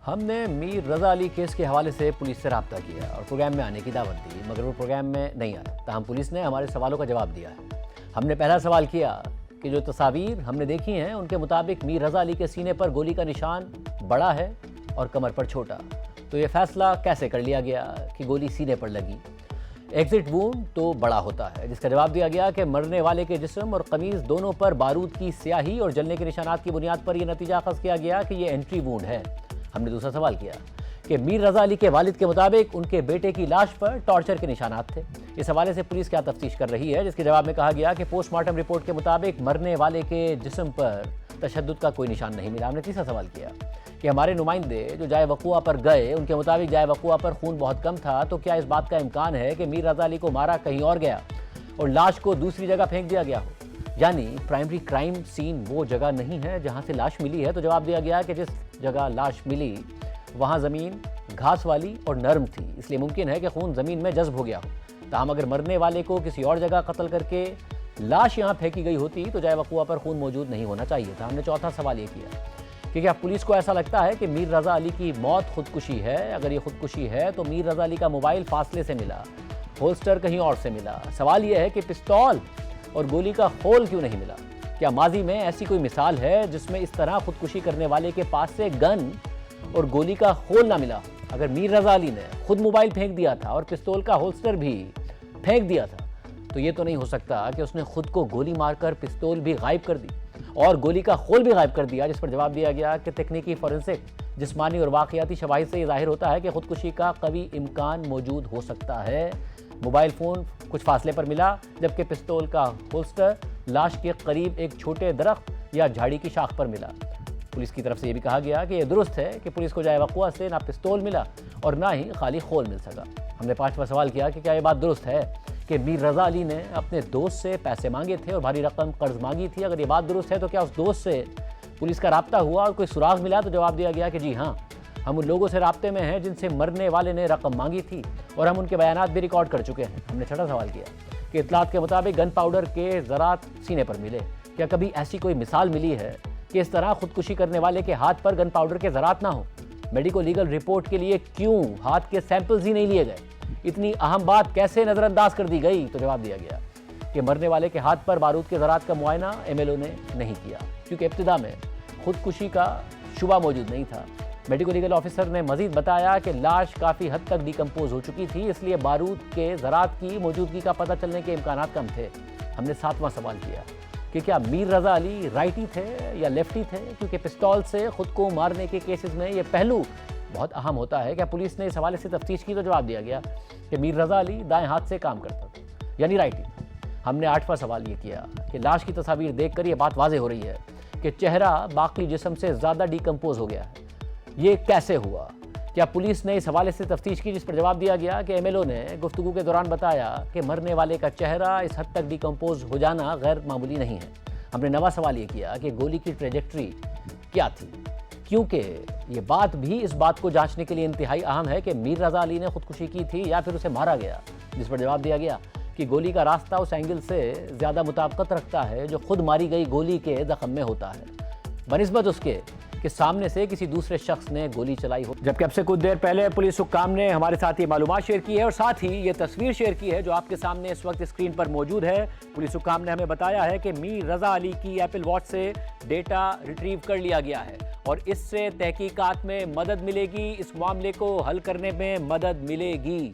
ہم نے میر رضا علی کیس کے حوالے سے پولیس سے رابطہ کیا اور پروگرام میں آنے کی دعوت دی، مگر وہ پروگرام میں نہیں آیا۔ تاہم پولیس نے ہمارے سوالوں کا جواب دیا ہے۔ ہم نے پہلا سوال کیا کہ جو تصاویر ہم نے دیکھی ہیں ان کے مطابق میر رضا علی کے سینے پر گولی کا نشان بڑا ہے اور کمر پر چھوٹا، تو یہ فیصلہ کیسے کر لیا گیا کہ گولی سینے پر لگی؟ ایگزٹ وونڈ تو بڑا ہوتا ہے، جس کا جواب دیا گیا کہ مرنے والے کے جسم اور قمیض دونوں پر بارود کی سیاہی اور جلنے کے نشانات کی بنیاد پر یہ نتیجہ اخذ کیا گیا کہ یہ انٹری وونڈ ہے۔ ہم نے دوسرا سوال کیا کہ میر رضا علی کے والد کے مطابق ان کے بیٹے کی لاش پر ٹارچر کے نشانات تھے۔ اس حوالے سے پولیس کیا تفتیش کر رہی ہے، جس کے جواب میں کہا گیا کہ پوسٹ مارٹم رپورٹ کے مطابق مرنے والے کے جسم پر تشدد کا کوئی نشان نہیں ملا۔ ہم نے تیسرا سوال کیا کہ ہمارے نمائندے جو جائے وقوعہ پر گئے ان کے مطابق جائے وقوعہ پر خون بہت کم تھا، تو کیا اس بات کا امکان ہے کہ میر رضا علی کو مارا کہیں اور گیا اور لاش کو دوسری جگہ پھینک دیا گیا ہو؟ یعنی پرائمری کرائم سین وہ جگہ نہیں ہے جہاں سے لاش ملی ہے۔ تو جواب دیا گیا کہ جس جگہ لاش ملی وہاں زمین گھاس والی اور نرم تھی، اس لیے ممکن ہے کہ خون زمین میں جذب ہو گیا ہو۔ تاہم اگر مرنے والے کو کسی اور جگہ قتل کر کے لاش یہاں پھینکی گئی ہوتی تو جائے وقوعہ پر خون موجود نہیں ہونا چاہیے تھا۔ ہم نے چوتھا سوال یہ کیا کہ کیا پولیس کو ایسا لگتا ہے کہ میر رضا علی کی موت خودکشی ہے؟ اگر یہ خودکشی ہے تو میر رضا علی کا موبائل فاصلے سے ملا، ہولسٹر کہیں اور سے ملا۔ سوال یہ ہے کہ پستول اور گولی کا خول کیوں نہیں ملا؟ کیا ماضی میں ایسی کوئی مثال ہے جس میں اس طرح خودکشی کرنے والے کے پاس سے گن اور گولی کا خول نہ ملا؟ اگر میر رضا علی نے خود موبائل پھینک دیا تھا اور پستول کا ہولسٹر بھی پھینک دیا تھا تو یہ تو نہیں ہو سکتا کہ اس نے خود کو گولی مار کر پستول بھی غائب کر دی اور گولی کا خول بھی غائب کر دیا، جس پر جواب دیا گیا کہ تکنیکی فورنسک جسمانی اور واقعاتی شواہد سے یہ ظاہر ہوتا ہے کہ خودکشی کا قوی امکان موجود ہو سکتا ہے۔ موبائل فون کچھ فاصلے پر ملا، جبکہ پستول کا ہولسٹر لاش کے قریب ایک چھوٹے درخت یا جھاڑی کی شاخ پر ملا۔ پولیس کی طرف سے یہ بھی کہا گیا کہ یہ درست ہے کہ پولیس کو جائے وقوعہ سے نہ پستول ملا اور نہ ہی خالی خول مل سکا۔ ہم نے پانچواں سوال کیا کہ کیا یہ بات درست ہے کہ میر رضا علی نے اپنے دوست سے پیسے مانگے تھے اور بھاری رقم قرض مانگی تھی؟ اگر یہ بات درست ہے تو کیا اس دوست سے پولیس کا رابطہ ہوا اور کوئی سراغ ملا؟ تو جواب دیا گیا کہ جی ہاں، ہم ان لوگوں سے رابطے میں ہیں جن سے مرنے والے نے رقم مانگی تھی اور ہم ان کے بیانات بھی ریکارڈ کر چکے ہیں۔ ہم نے چھٹا سوال کیا کہ اطلاعات کے مطابق گن پاؤڈر کے ذرات سینے پر ملے، کیا کبھی ایسی کوئی مثال ملی ہے کہ اس طرح خودکشی کرنے والے کے ہاتھ پر گن پاؤڈر کے ذرات نہ ہوں؟ میڈیکو لیگل رپورٹ کے لیے کیوں ہاتھ کے سیمپلز ہی نہیں لیے گئے؟ اتنی اہم بات کیسے نظر انداز کر دی گئی؟ تو جواب دیا گیا کہ مرنے والے کے ہاتھ پر بارود کے ذرات کا معائنہ ایم ایل او نے نہیں کیا، کیونکہ ابتدا میں خودکشی کا شبہ موجود نہیں تھا۔ میڈیکو لیگل آفیسر نے مزید بتایا کہ لاش کافی حد تک ڈیکمپوز ہو چکی تھی، اس لیے بارود کے ذرات کی موجودگی کا پتہ چلنے کے امکانات کم تھے۔ ہم نے ساتواں سوال کیا کہ کیا میر رضا علی رائٹی تھے یا لیفٹی تھے، کیونکہ پستول سے خود کو مارنے کے کیسز میں یہ پہلو بہت اہم ہوتا ہے۔ کیا پولیس نے اس حوالے سے تفتیش کی؟ تو جواب دیا گیا کہ میر رضا علی دائیں ہاتھ سے کام کرتا تھا، یعنی رائٹی تھا۔ ہم نے آٹھواں سوال یہ کیا کہ لاش کی تصاویر دیکھ کر یہ بات واضح ہو رہی ہے کہ چہرہ باقی جسم سے زیادہ ڈیکمپوز ہو گیا ہے، یہ کیسے ہوا؟ کیا پولیس نے اس حوالے سے تفتیش کی؟ جس پر جواب دیا گیا کہ ایم ایل او نے گفتگو کے دوران بتایا کہ مرنے والے کا چہرہ اس حد تک ڈیکمپوز ہو جانا غیر معمولی نہیں ہے۔ ہم نے نواں سوال یہ کیا کہ گولی کی ٹریجیکٹری کیا تھی، کیونکہ یہ بات بھی اس بات کو جانچنے کے لیے انتہائی اہم ہے کہ میر رضا علی نے خودکشی کی تھی یا پھر اسے مارا گیا۔ جس پر جواب دیا گیا کہ گولی کا راستہ اس اینگل سے زیادہ مطابقت رکھتا ہے جو خود ماری گئی گولی کے زخم میں ہوتا ہے، بنسبت اس کے کہ سامنے سے کسی دوسرے شخص نے گولی چلائی ہو۔ جبکہ اب سے کچھ دیر پہلے پولیس حکام نے ہمارے ساتھ یہ معلومات شیئر کی ہے اور ساتھ ہی یہ تصویر شیئر کی ہے جو آپ کے سامنے اس وقت اسکرین پر موجود ہے۔ پولیس حکام نے ہمیں بتایا ہے کہ میر رضا علی کی ایپل واچ سے ڈیٹا ریٹریو کر لیا گیا ہے اور اس سے تحقیقات میں مدد ملے گی، اس معاملے کو حل کرنے میں مدد ملے گی۔